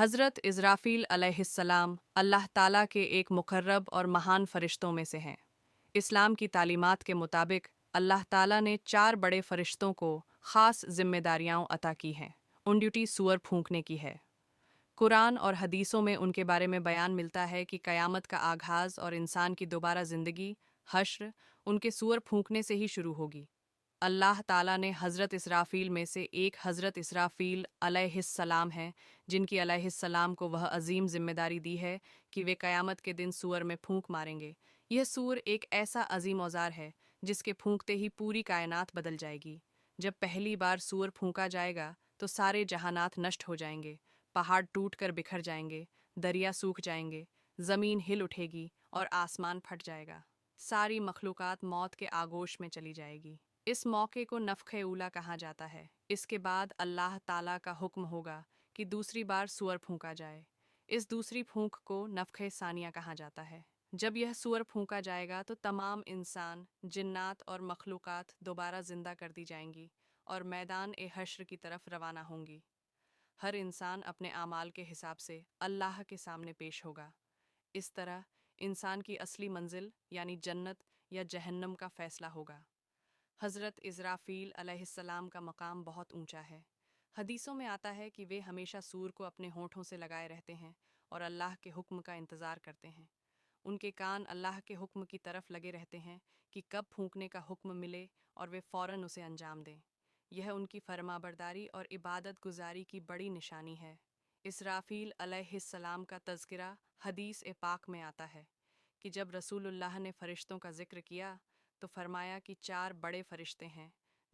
हज़रत इज़राफ़ील अलैहिस्सलाम अल्लाह ताला के एक मुक़र्रब और महान फ़रिश्तों में से हैं। इस्लाम की तालीमात के मुताबिक अल्लाह ताला ने 4 बड़े फ़रिश्तों को ख़ास ज़िम्मेदारियाँ अता की हैं। उन ड्यूटी सूअर फूंकने की है। कुरान और हदीसों में उनके बारे में बयान मिलता है कि क़यामत का आगाज़ और इंसान की दोबारा ज़िंदगी हश्र उनके सूअर फूंकने से ही शुरू होगी। अल्लाह ताला ने हज़रत इसराफ़ील में से एक हज़रत इसराफ़ील अलैहिस्सलाम हैं, जिनकी अलैहिस्सलाम को वह अजीम जिम्मेदारी दी है कि वे क़यामत के दिन सूअर में फूंक मारेंगे। यह सूअर एक ऐसा अजीम औज़ार है जिसके फूंकते ही पूरी कायनात बदल जाएगी। जब पहली बार सूअर फूंका जाएगा तो सारे जहानात नष्ट हो जाएंगे, पहाड़ टूट कर बिखर जाएंगे, दरिया सूख जाएंगे, ज़मीन हिल उठेगी और आसमान फट जाएगा। सारी मखलूक़ात मौत के आगोश में चली जाएगी। इस मौके को नफ़ख़े ऊला कहा जाता है। इसके बाद अल्लाह ताला का हुक्म होगा कि दूसरी बार सूअर फूंका जाए। इस दूसरी फूंक को नफ़ख़े सानिया कहा जाता है। जब यह सूअर फूंका जाएगा तो तमाम इंसान, जिन्नात और मखलूक़ात दोबारा ज़िंदा कर दी जाएंगी और मैदान ए हश्र की तरफ रवाना होंगी। हर इंसान अपने आमाल के हिसाब से अल्लाह के सामने पेश होगा। इस तरह इंसान की असली मंजिल यानी जन्नत या जहन्नम का फ़ैसला होगा। हज़रत इज़राफ़ील अलैहिस्सलाम का मकाम बहुत ऊंचा है। हदीसों में आता है कि वे हमेशा सूर को अपने होठों से लगाए रहते हैं और अल्लाह के हुक्म का इंतज़ार करते हैं। उनके कान अल्लाह के हुक्म की तरफ लगे रहते हैं कि कब फूंकने का हुक्म मिले और वे फ़ौरन उसे अंजाम दें। यह उनकी फरमाबरदारी और इबादत गुजारी की बड़ी निशानी है। इसराफ़ील अलैहिस्सलाम का तज़किरा हदीस ए पाक में आता है कि जब रसूलुल्लाह ने फ़रिश्तों का ज़िक्र किया तो फरमाया कि 4 बड़े फ़रिश्ते हैं: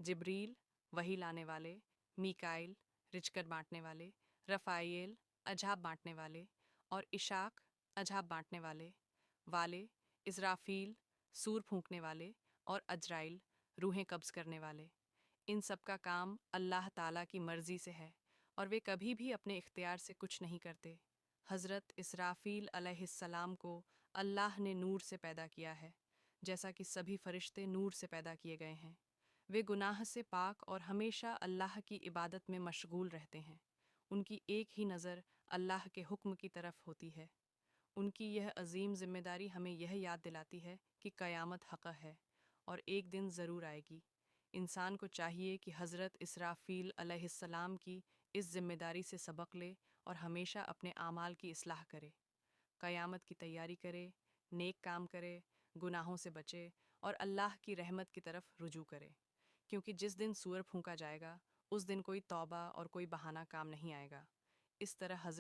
जिब्रील वही लाने वाले, मीकाइल रिचकर बांटने वाले, रफ़ाइल अजाब बांटने वाले, और इशाक अजाब बांटने वाले, इज़राफ़ील सूर फूंकने वाले, और अजराइल रूहें कब्ज़ करने वाले। इन सब का काम अल्लाह ताला की मर्ज़ी से है और वे कभी भी अपने इख्तियार से कुछ नहीं करते। हज़रत इसराफ़ील अलैहिस्सलाम को अल्लाह ने नूर से पैदा किया है, जैसा कि सभी फ़रिश्ते नूर से पैदा किए गए हैं। वे गुनाह से पाक और हमेशा अल्लाह की इबादत में मशगूल रहते हैं। उनकी एक ही नज़र अल्लाह के हुक्म की तरफ होती है। उनकी यह अजीम जिम्मेदारी हमें यह याद दिलाती है कि क़यामत हक़ है और एक दिन ज़रूर आएगी। इंसान को चाहिए कि हज़रत इसराफ़ील अलैहिस्सलाम की इस जिम्मेदारी से सबक ले और हमेशा अपने आमाल की इस्लाह करे, क़यामत की तैयारी करे, नेक काम करे, गुनाहों से बचे और अल्लाह की रहमत की तरफ रुजू करे। क्योंकि जिस दिन सूअर फूंका जाएगा उस दिन कोई तौबा और कोई बहाना काम नहीं आएगा। इस तरह हज़रत